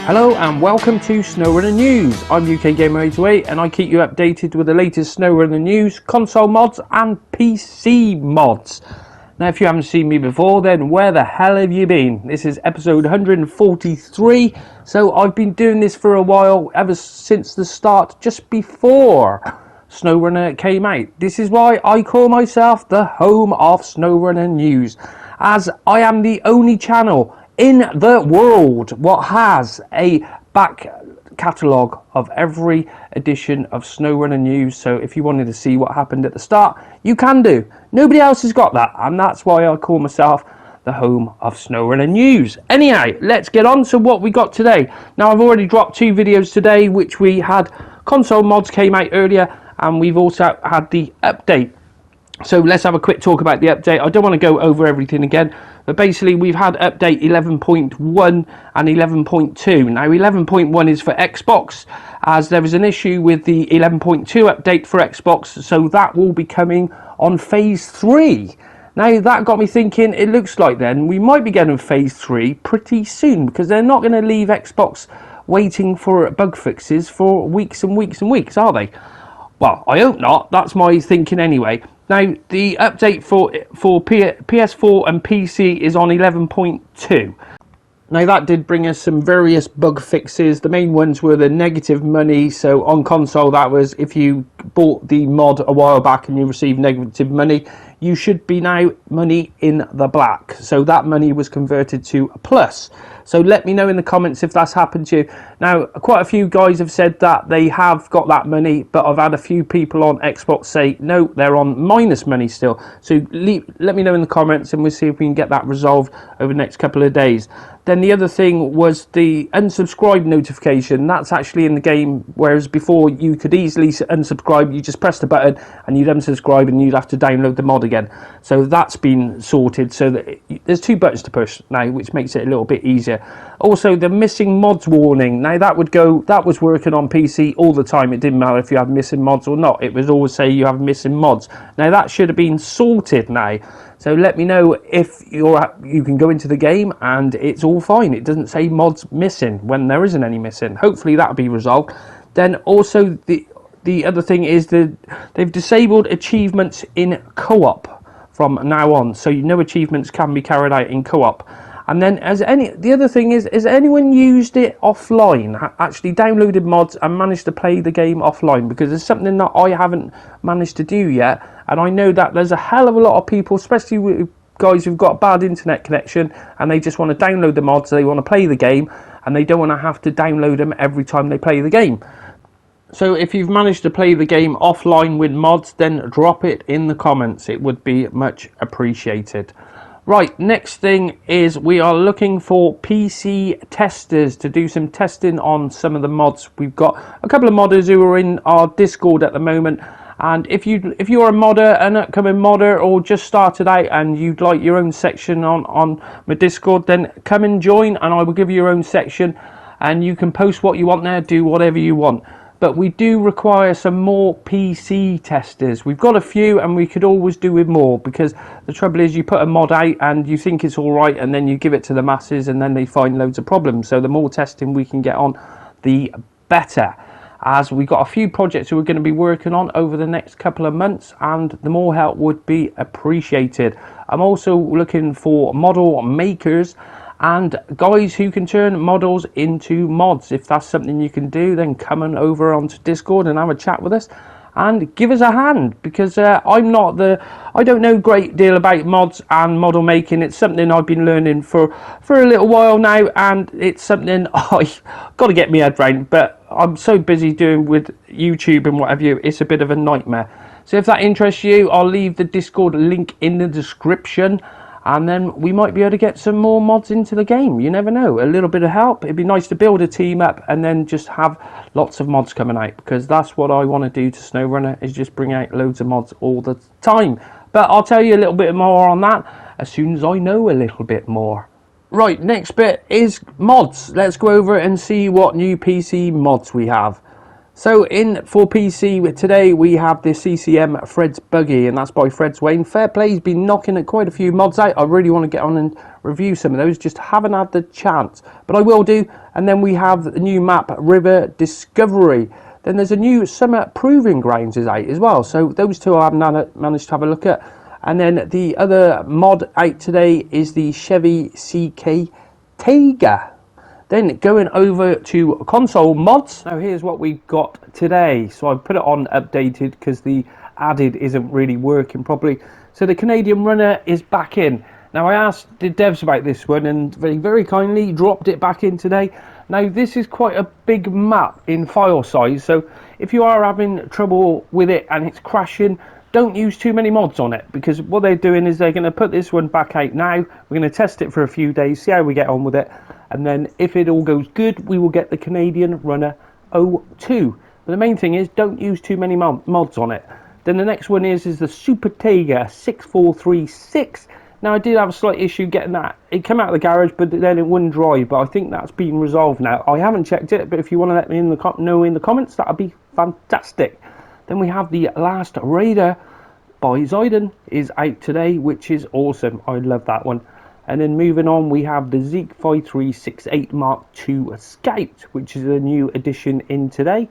Hello and welcome to Snowrunner News. I'm UK Gamer 808 and I keep you updated with the latest Snowrunner news, console mods and PC mods. Now if you haven't seen me before, then where the hell have you been? This is episode 143, so I've been doing this for a while, ever since the start, just before Snowrunner came out. This is why I call myself the home of Snowrunner News, as I am the only channel in the world what has a back catalogue of every edition of Snowrunner News. So if you wanted to see what happened at the start, you can do. Nobody else has got that, and that's why I call myself the home of Snowrunner News. Anyhow, let's get on to what we got today. Now I've already dropped 2 videos today, which we had console mods came out earlier, and we've also had the update. So let's have a quick talk about the update. I don't want to go over everything again, but basically we've had update 11.1 and 11.2. Now 11.1 is for Xbox, as there was an issue with the 11.2 update for Xbox, so that will be coming on phase 3. Now that got me thinking, it looks like then we might be getting phase 3 pretty soon, because they're not going to leave Xbox waiting for bug fixes for weeks and weeks and weeks, are they? Well, I hope not. That's my thinking anyway. Now, the update for PS4 and PC is on 11.2. Now, that did bring us some various bug fixes. The main ones were the negative money. So on console, that was if you bought the mod a while back and you received negative money, you should be now money in the black. So that money was converted to a plus. So let me know in the comments if that's happened to you. Now, quite a few guys have said that they have got that money, but I've had a few people on Xbox say, no, they're on minus money still. So let me know in the comments and we'll see if we can get that resolved over the next couple of days. Then the other thing was the unsubscribe notification. That's actually in the game, whereas before you could easily unsubscribe. You just press the button and you'd unsubscribe and you'd have to download the mod again. So that's been sorted, so that there's 2 buttons to push now, which makes it a little bit easier. Also, the missing mods warning. Now that was working on PC all the time. It didn't matter if you had missing mods or not. It would always say you have missing mods. Now that should have been sorted now. So let me know if you can go into the game and it's all fine. It doesn't say mods missing when there isn't any missing. Hopefully that'll be resolved. Then also the other thing is that they've disabled achievements in co-op from now on. So no achievements can be carried out in co-op. And then the other thing is anyone used it offline, actually downloaded mods and managed to play the game offline? Because it's something that I haven't managed to do yet, and I know that there's a hell of a lot of people, especially with guys who've got a bad internet connection and they just want to download the mods, they want to play the game, and they don't want to have to download them every time they play the game. So if you've managed to play the game offline with mods, then drop it in the comments. It would be much appreciated. Right, next thing is we are looking for PC testers to do some testing on some of the mods. We've got a couple of modders who are in our Discord at the moment, and if you're a modder, an upcoming modder, or just started out and you'd like your own section on my Discord, then come and join and I will give you your own section and you can post what you want there, do whatever you want. But we do require some more PC testers. We've got a few and we could always do with more, because the trouble is you put a mod out and you think it's all right and then you give it to the masses and then they find loads of problems. So the more testing we can get on, the better. As we've got a few projects that we're going to be working on over the next couple of months, and the more help would be appreciated. I'm also looking for model makers and guys who can turn models into mods. If that's something you can do, then come on over onto Discord and have a chat with us and give us a hand, because I don't know a great deal about mods and model making. It's something I've been learning for a little while now, and it's something I've got to get my head round, but I'm so busy doing with YouTube and what have you, it's a bit of a nightmare. So if that interests you, I'll leave the Discord link in the description, and then we might be able to get some more mods into the game. You never know, a little bit of help. It'd be nice to build a team up and then just have lots of mods coming out, because that's what I want to do to Snowrunner, is just bring out loads of mods all the time. But I'll tell you a little bit more on that as soon as I know a little bit more. Right, next bit is mods. Let's go over it and see what new PC mods we have. So for PC today we have the CCM Fred's Buggy, and that's by Fred's Wayne. Fair play, he's been knocking quite a few mods out. I really want to get on and review some of those, just haven't had the chance, but I will do. And then we have the new map River Discovery. Then there's a new Summer Proving Grounds is out as well, so those two I haven't managed to have a look at. And then the other mod out today is the Chevy CK Tiger. Then going over to console mods. Now here's what we've got today. So I've put it on updated because the added isn't really working properly. So the Canadian runner is back in. Now I asked the devs about this one and they very kindly dropped it back in today. Now this is quite a big map in file size, so if you are having trouble with it and it's crashing, don't use too many mods on it, because what they're doing is they're going to put this one back out now. We're going to test it for a few days, see how we get on with it, and then if it all goes good, we will get the Canadian Runner 02. But the main thing is don't use too many mods on it. Then the next one is the Super Tiger 6436. Now I did have a slight issue getting that. It came out of the garage, but then it wouldn't drive. But I think that's been resolved now. I haven't checked it, but if you want to let me know in the comments, that would be fantastic. Then we have the Last Raider by Zayden is out today, which is awesome. I love that one. And then moving on, we have the Zeke 5368 Mark II Scout, which is a new addition in today.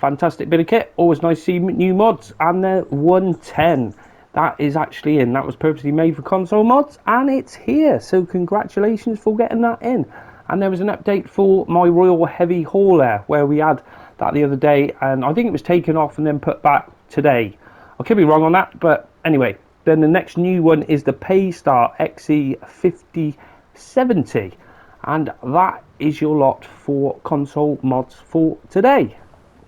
Fantastic bit of kit. Always nice to see new mods. And the 110. That is actually in. That was purposely made for console mods, and it's here. So congratulations for getting that in. And there was an update for my Royal Heavy Hauler, where we had that the other day, and I think it was taken off and then put back today. I could be wrong on that, but anyway. Then the next new one is the Paystar XE5070, and that is your lot for console mods for today.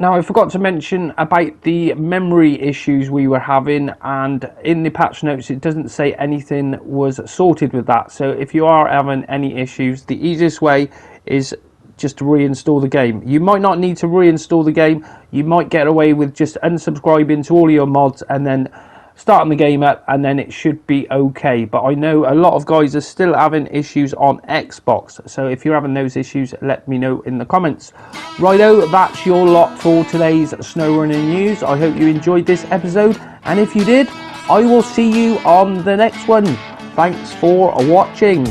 Now I forgot to mention about the memory issues we were having, and in the patch notes it doesn't say anything was sorted with that. So if you are having any issues, the easiest way is just to reinstall the game. You might not need to reinstall the game. You might get away with just unsubscribing to all your mods and then starting the game up, and then it should be okay. But I know a lot of guys are still having issues on Xbox, so if you're having those issues, let me know in the comments. Righto, that's your lot for today's SnowRunner news. I hope you enjoyed this episode, and if you did, I will see you on the next one. Thanks for watching.